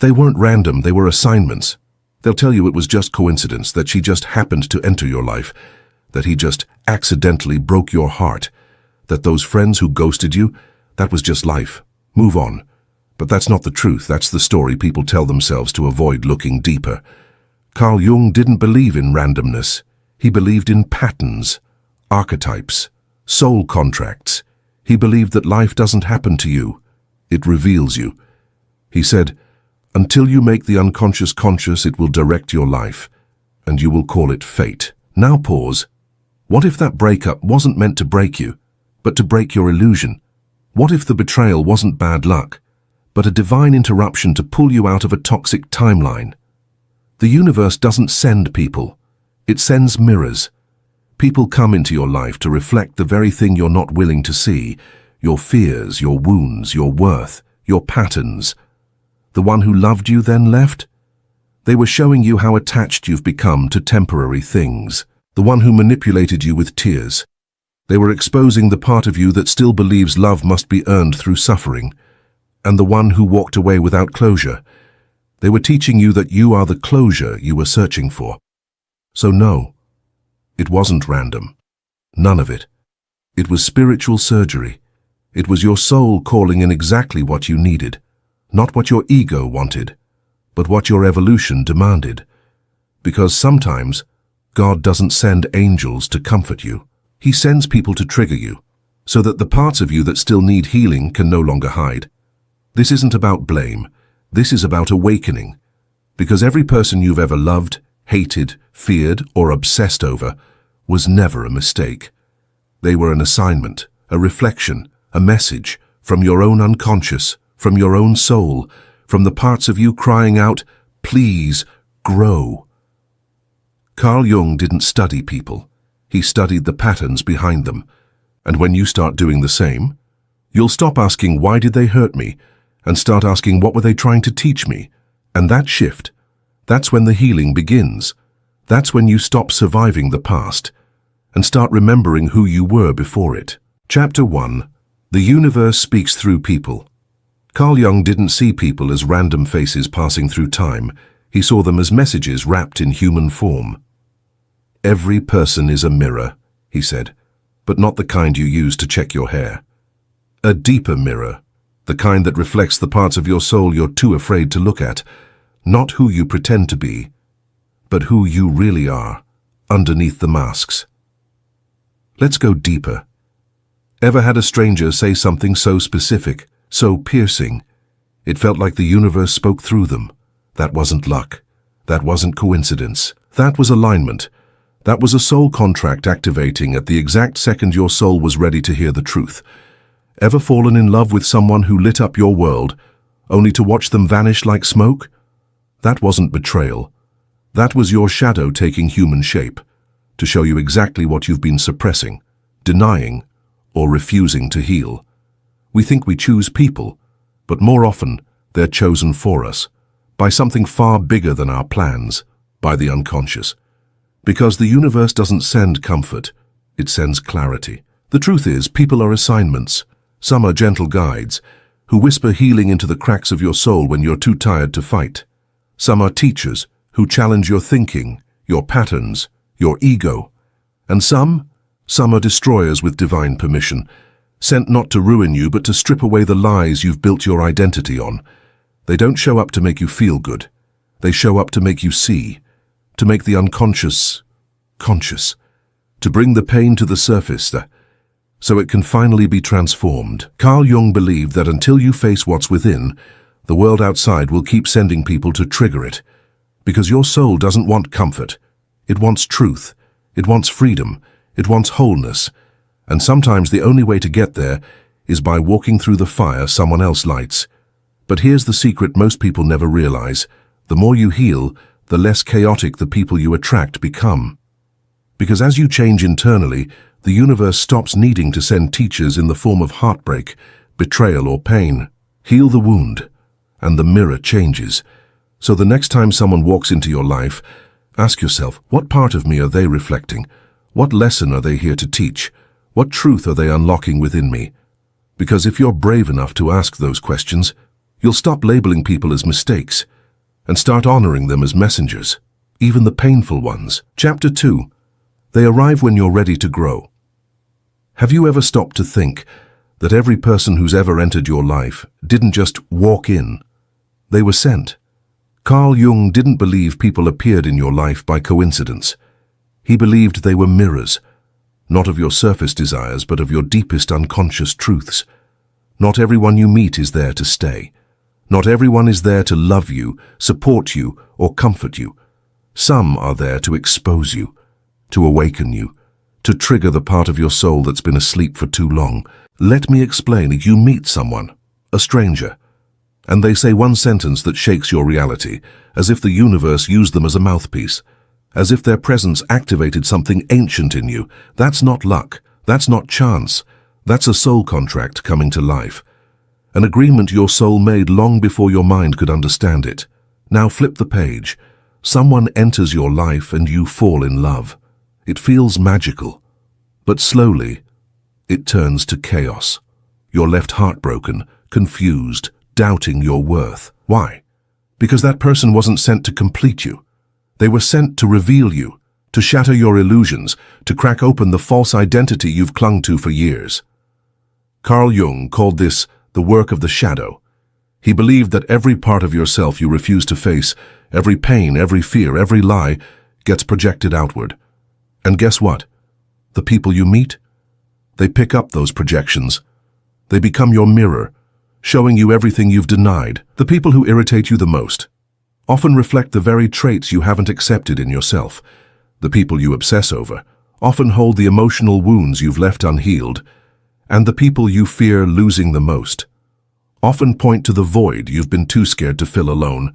They weren't random, they were assignments. They'll tell you it was just coincidence, that she just happened to enter your life, that he just accidentally broke your heart, that those friends who ghosted you, that was just life. Move on. But that's not the truth, that's the story people tell themselves to avoid looking deeper. Carl Jung didn't believe in randomness. He believed in patterns, archetypes, soul contracts. He believed that life doesn't happen to you, it reveals you. He said, until you make the unconscious conscious, it will direct your life, and you will call it fate. Now pause. What if that breakup wasn't meant to break you, but to break your illusion? What if the betrayal wasn't bad luck, but a divine interruption to pull you out of a toxic timeline? The universe doesn't send people, it sends mirrors. People come into your life to reflect the very thing you're not willing to see, your fears, your wounds, your worth, your patterns. The one who loved you then left? They were showing you how attached you've become to temporary things. The one who manipulated you with tears. They were exposing the part of you that still believes love must be earned through suffering. And the one who walked away without closure. They were teaching you that you are the closure you were searching for. So no, it wasn't random. None of it. It was spiritual surgery. It was your soul calling in exactly what you needed. Not what your ego wanted, but what your evolution demanded. Because sometimes, God doesn't send angels to comfort you. He sends people to trigger you, so that the parts of you that still need healing can no longer hide. This isn't about blame. This is about awakening. Because every person you've ever loved, hated, feared, or obsessed over was never a mistake. They were an assignment, a reflection, a message from your own unconscious, from your own soul, from the parts of you crying out, please, grow. Carl Jung didn't study people. He studied the patterns behind them. And when you start doing the same, you'll stop asking, why did they hurt me? And start asking, what were they trying to teach me? And that shift, that's when the healing begins. That's when you stop surviving the past and start remembering who you were before it. Chapter 1. The universe speaks through people. Carl Jung didn't see people as random faces passing through time. He saw them as messages wrapped in human form. Every person is a mirror, he said, but not the kind you use to check your hair. A deeper mirror, the kind that reflects the parts of your soul you're too afraid to look at, not who you pretend to be, but who you really are, underneath the masks. Let's go deeper. Ever had a stranger say something so specific, so piercing, it felt like the universe spoke through them? That wasn't luck. That wasn't coincidence. That was alignment. That was a soul contract activating at the exact second your soul was ready to hear the truth. Ever fallen in love with someone who lit up your world, only to watch them vanish like smoke? That wasn't betrayal. That was your shadow taking human shape, to show you exactly what you've been suppressing, denying, or refusing to heal. We think we choose people, but more often they're chosen for us, by something far bigger than our plans, by the unconscious. Because the universe doesn't send comfort, it sends clarity. The truth is, people are assignments. Some are gentle guides, who whisper healing into the cracks of your soul when you're too tired to fight. Some are teachers, who challenge your thinking, your patterns, your ego. And some are destroyers with divine permission, sent not to ruin you but to strip away the lies you've built your identity on. They don't show up to make you feel good. They show up to make you see, to make the unconscious conscious, to bring the pain to the surface, so it can finally be transformed. Carl Jung believed that until you face what's within, the world outside will keep sending people to trigger it. Because your soul doesn't want comfort. It wants truth. It wants freedom. It wants wholeness. And sometimes the only way to get there is by walking through the fire someone else lights. But here's the secret most people never realize. The more you heal, the less chaotic the people you attract become. Because as you change internally, the universe stops needing to send teachers in the form of heartbreak, betrayal, or pain. Heal the wound, and the mirror changes. So the next time someone walks into your life, ask yourself, what part of me are they reflecting? What lesson are they here to teach? What truth are they unlocking within me? Because if you're brave enough to ask those questions, You'll stop labeling people as mistakes and start honoring them as messengers, even the painful ones. Chapter 2. They arrive when you're ready to grow. Have you ever stopped to think that every person who's ever entered your life didn't just walk in? They were sent. Carl Jung didn't believe people appeared in your life by coincidence. He believed they were mirrors, not of your surface desires, but of your deepest unconscious truths. Not everyone you meet is there to stay. Not everyone is there to love you, support you, or comfort you. Some are there to expose you, to awaken you, to trigger the part of your soul that's been asleep for too long. Let me explain. You meet someone, a stranger, and they say one sentence that shakes your reality, as if the universe used them as a mouthpiece, as if their presence activated something ancient in you. That's not luck. That's not chance. That's a soul contract coming to life. An agreement your soul made long before your mind could understand it. Now flip the page. Someone enters your life and you fall in love. It feels magical. But slowly, it turns to chaos. You're left heartbroken, confused, doubting your worth. Why? Because that person wasn't sent to complete you. They were sent to reveal you, to shatter your illusions, to crack open the false identity you've clung to for years. Carl Jung called this the work of the shadow. He believed that every part of yourself you refuse to face, every pain, every fear, every lie, gets projected outward. And guess what? The people you meet, they pick up those projections. They become your mirror, showing you everything you've denied. The people who irritate you the most often reflect the very traits you haven't accepted in yourself. The people you obsess over often hold the emotional wounds you've left unhealed. And the people you fear losing the most often point to the void you've been too scared to fill alone.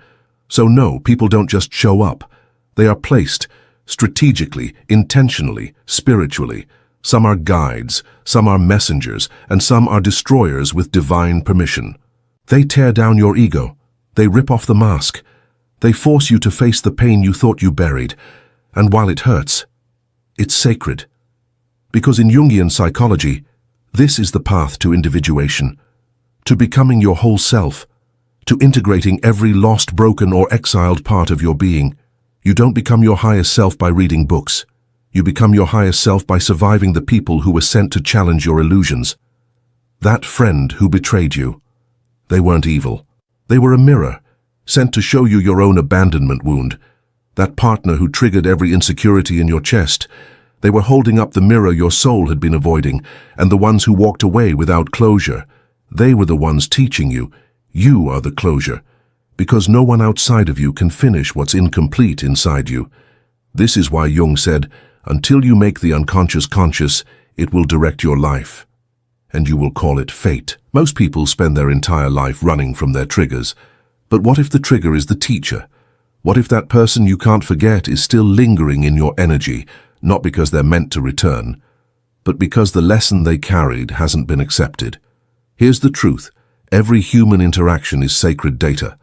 So no, people don't just show up. They are placed strategically, intentionally, spiritually. Some are guides, some are messengers, and some are destroyers with divine permission. They tear down your ego. They rip off the mask. They force you to face the pain you thought you buried. And while it hurts, it's sacred. Because in Jungian psychology, this is the path to individuation, to becoming your whole self, to integrating every lost, broken, or exiled part of your being. You don't become your highest self by reading books. You become your highest self by surviving the people who were sent to challenge your illusions. That friend who betrayed you, they weren't evil. They were a mirror, sent to show you your own abandonment wound. That partner who triggered every insecurity in your chest, they were holding up the mirror your soul had been avoiding, and the ones who walked away without closure, they were the ones teaching you. You are the closure, because no one outside of you can finish what's incomplete inside you. This is why Jung said, until you make the unconscious conscious, it will direct your life, and you will call it fate. Most people spend their entire life running from their triggers, but what if the trigger is the teacher? What if that person you can't forget is still lingering in your energy, not because they're meant to return, but because the lesson they carried hasn't been accepted? Here's the truth. Every human interaction is sacred data.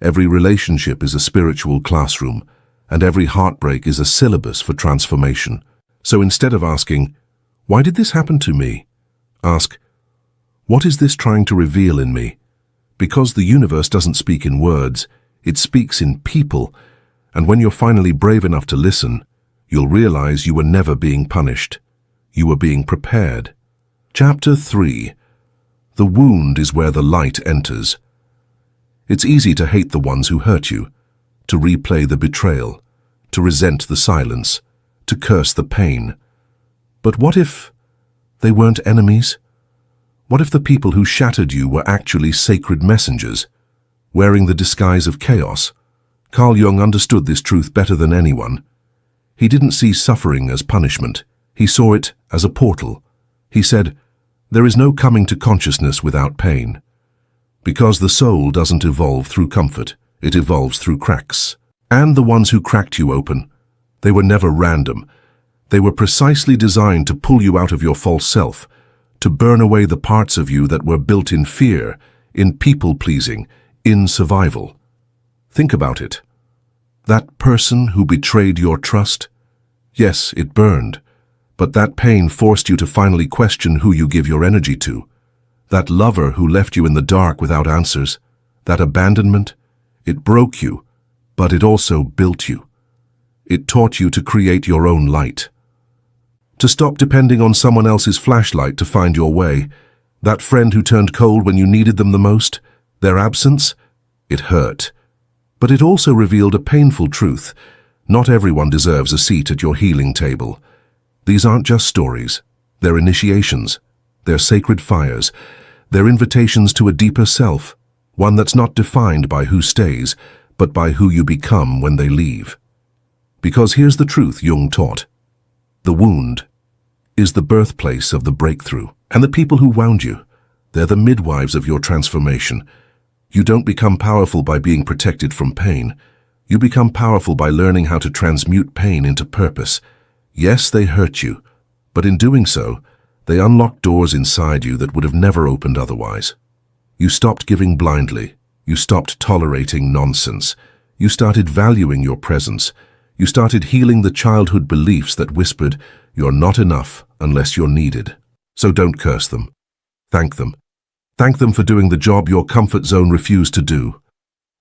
Every relationship is a spiritual classroom, and every heartbreak is a syllabus for transformation. So instead of asking, why did this happen to me? Ask, what is this trying to reveal in me? Because the universe doesn't speak in words, it speaks in people, and when you're finally brave enough to listen, you'll realize you were never being punished. You were being prepared. Chapter 3. The wound is where the light enters. It's easy to hate the ones who hurt you, to replay the betrayal, to resent the silence, to curse the pain. But what if they weren't enemies? What if the people who shattered you were actually sacred messengers, wearing the disguise of chaos? Carl Jung understood this truth better than anyone. He didn't see suffering as punishment. He saw it as a portal. He said, there is no coming to consciousness without pain. Because the soul doesn't evolve through comfort, it evolves through cracks. And the ones who cracked you open, they were never random. They were precisely designed to pull you out of your false self, to burn away the parts of you that were built in fear, in people-pleasing, in survival. Think about it. That person who betrayed your trust? Yes, it burned, but that pain forced you to finally question who you give your energy to. That lover who left you in the dark without answers? That abandonment, it broke you, but it also built you. It taught you to create your own light. To stop depending on someone else's flashlight to find your way. That friend who turned cold when you needed them the most, their absence, it hurt. But it also revealed a painful truth. Not everyone deserves a seat at your healing table. These aren't just stories. They're initiations. They're sacred fires. They're invitations to a deeper self, one that's not defined by who stays, but by who you become when they leave. Because here's the truth Jung taught. The wound is the birthplace of the breakthrough. And the people who wound you, they're the midwives of your transformation. You don't become powerful by being protected from pain. You become powerful by learning how to transmute pain into purpose. Yes, they hurt you, but in doing so, they unlock doors inside you that would have never opened otherwise. You stopped giving blindly. You stopped tolerating nonsense. You started valuing your presence. You started healing the childhood beliefs that whispered, "You're not enough unless you're needed." So don't curse them. Thank them. Thank them for doing the job your comfort zone refused to do.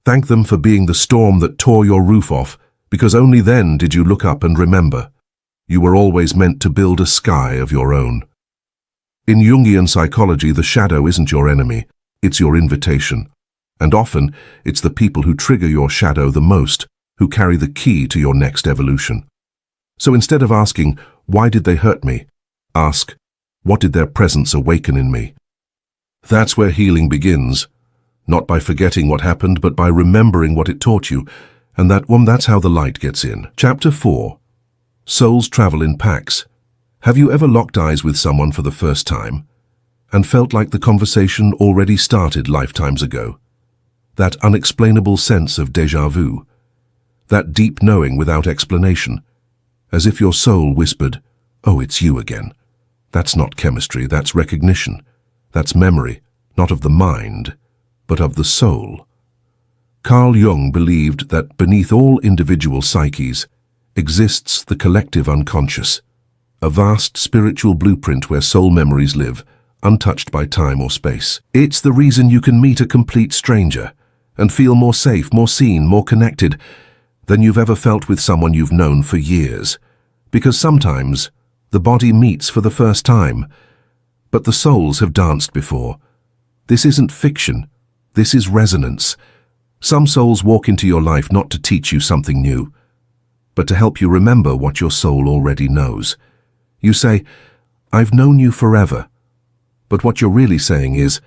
Thank them for being the storm that tore your roof off, because only then did you look up and remember. You were always meant to build a sky of your own. In Jungian psychology, the shadow isn't your enemy, it's your invitation. And often, it's the people who trigger your shadow the most who carry the key to your next evolution. So instead of asking, "Why did they hurt me?" ask, "What did their presence awaken in me?" That's where healing begins, not by forgetting what happened, but by remembering what it taught you, and that's how the light gets in. Chapter 4. Souls travel in packs. Have you ever locked eyes with someone for the first time and felt like the conversation already started lifetimes ago? That unexplainable sense of déjà vu, that deep knowing without explanation, as if your soul whispered, "Oh, it's you again." That's not chemistry, that's recognition. That's memory, not of the mind, but of the soul. Carl Jung believed that beneath all individual psyches exists the collective unconscious, a vast spiritual blueprint where soul memories live, untouched by time or space. It's the reason you can meet a complete stranger and feel more safe, more seen, more connected than you've ever felt with someone you've known for years. Because sometimes the body meets for the first time, but the souls have danced before. This isn't fiction, this is resonance. Some souls walk into your life not to teach you something new, but to help you remember what your soul already knows. You say, "I've known you forever," but what you're really saying is,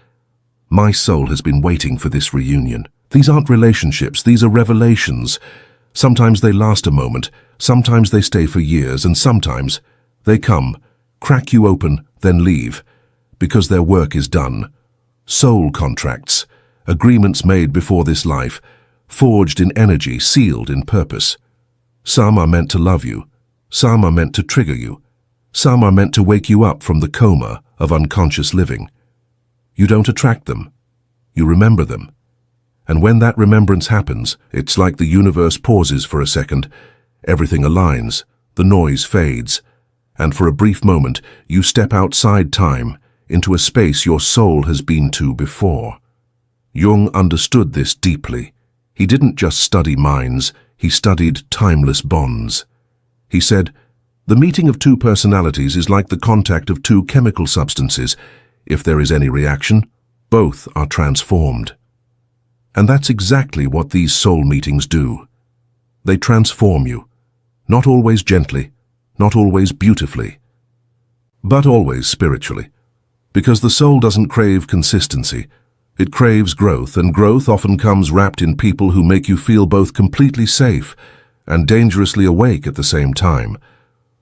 "My soul has been waiting for this reunion." These aren't relationships, these are revelations. Sometimes they last a moment, sometimes they stay for years, and sometimes they come, crack you open, then leave, because their work is done. Soul contracts, agreements made before this life, forged in energy, sealed in purpose. Some are meant to love you, some are meant to trigger you, some are meant to wake you up from the coma of unconscious living. You don't attract them, you remember them. And when that remembrance happens, it's like the universe pauses for a second. Everything aligns, the noise fades, and for a brief moment, you step outside time into a space your soul has been to before. Jung understood this deeply. He didn't just study minds, he studied timeless bonds. He said, "The meeting of two personalities is like the contact of two chemical substances. If there is any reaction, both are transformed." And that's exactly what these soul meetings do. They transform you, not always gently, not always beautifully, but always spiritually. Because the soul doesn't crave consistency, it craves growth, and growth often comes wrapped in people who make you feel both completely safe and dangerously awake at the same time.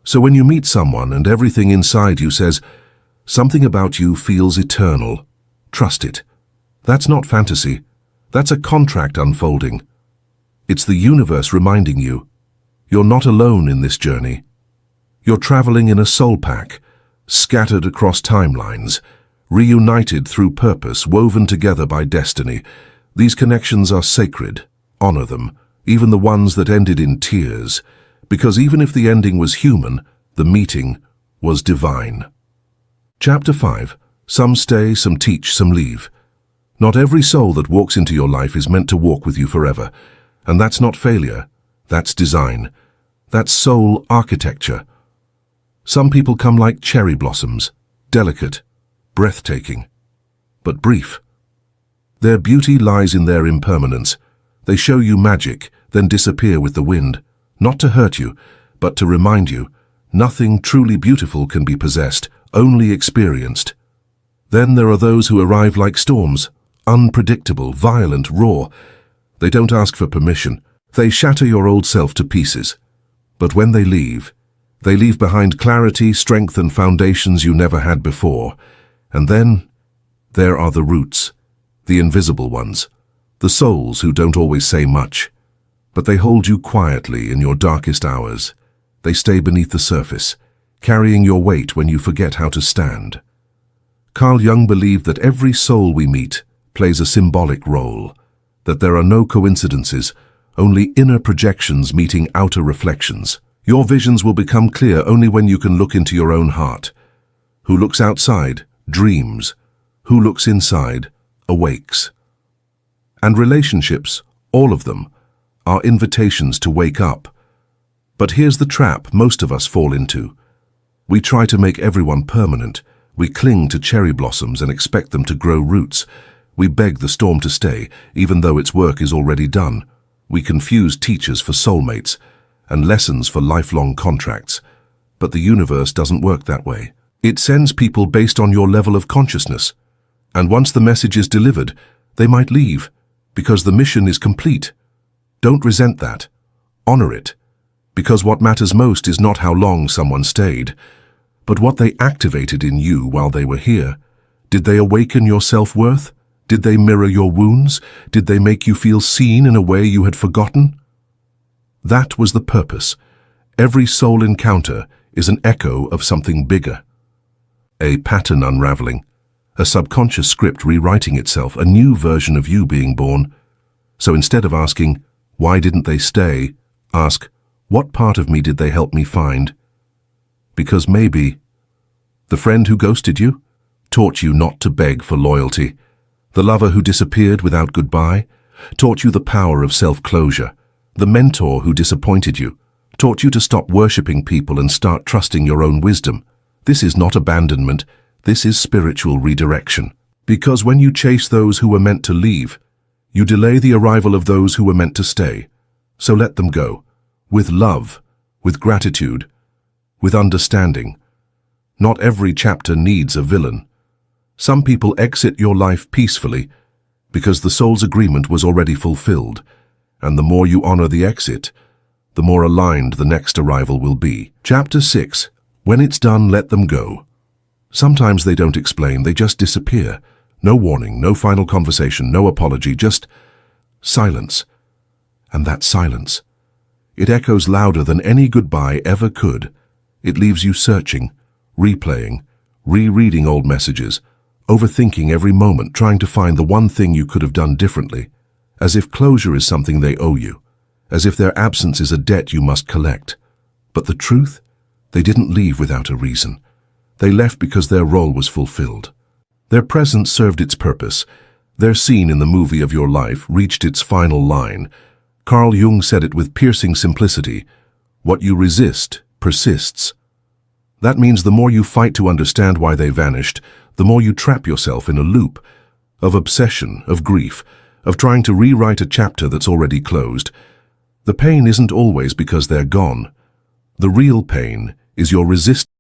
So when you meet someone and everything inside you says, "Something about you feels eternal," trust it. That's not fantasy. That's a contract unfolding. It's the universe reminding you, you're not alone in this journey. You're traveling in a soul pack, scattered across timelines, reunited through purpose, woven together by destiny. These connections are sacred. Honor them, even the ones that ended in tears, because even if the ending was human, the meeting was divine. Chapter 5. Some stay, some teach, some leave. Not every soul that walks into your life is meant to walk with you forever. And that's not failure. That's design. That's soul architecture. Some people come like cherry blossoms, delicate, breathtaking, but brief. Their beauty lies in their impermanence. They show you magic, then disappear with the wind, not to hurt you, but to remind you, nothing truly beautiful can be possessed, only experienced. Then there are those who arrive like storms, unpredictable, violent, raw. They don't ask for permission. They shatter your old self to pieces. But when they leave behind clarity, strength, and foundations you never had before. And then there are the roots, the invisible ones, the souls who don't always say much, but they hold you quietly in your darkest hours. They stay beneath the surface, carrying your weight when you forget how to stand. Carl Jung believed that every soul we meet plays a symbolic role, that there are no coincidences, only inner projections meeting outer reflections. Your visions will become clear only when you can look into your own heart. Who looks outside dreams. Who looks inside awakes. And relationships, all of them, are invitations to wake up. But here's the trap most of us fall into. We try to make everyone permanent. We cling to cherry blossoms and expect them to grow roots. We beg the storm to stay, even though its work is already done. We confuse teachers for soulmates and lessons for lifelong contracts. But the universe doesn't work that way. It sends people based on your level of consciousness. And once the message is delivered, they might leave, because the mission is complete. Don't resent that. Honor it. Because what matters most is not how long someone stayed, but what they activated in you while they were here. Did they awaken your self-worth? Did they mirror your wounds? Did they make you feel seen in a way you had forgotten? That was the purpose. Every soul encounter is an echo of something bigger. A pattern unraveling, a subconscious script rewriting itself, a new version of you being born. So instead of asking, why didn't they stay, ask, what part of me did they help me find? Because maybe the friend who ghosted you taught you not to beg for loyalty. The lover who disappeared without goodbye taught you the power of self-closure. The mentor who disappointed you taught you to stop worshipping people and start trusting your own wisdom. This is not abandonment. This is spiritual redirection. Because when you chase those who were meant to leave, you delay the arrival of those who were meant to stay. So let them go. With love, with gratitude, with understanding. Not every chapter needs a villain. Some people exit your life peacefully because the soul's agreement was already fulfilled, and the more you honor the exit, the more aligned the next arrival will be. Chapter 6. When it's done, let them go. Sometimes they don't explain, they just disappear. No warning, no final conversation, no apology, just silence. And that silence, it echoes louder than any goodbye ever could. It leaves you searching, replaying, rereading old messages, overthinking every moment, trying to find the one thing you could have done differently, as if closure is something they owe you, as if their absence is a debt you must collect. But the truth? They didn't leave without a reason. They left because their role was fulfilled. Their presence served its purpose. Their scene in the movie of your life reached its final line. Carl Jung said it with piercing simplicity. What you resist persists. That means the more you fight to understand why they vanished, the more you trap yourself in a loop of obsession, of grief, of trying to rewrite a chapter that's already closed. The pain isn't always because they're gone. The real pain is your resistance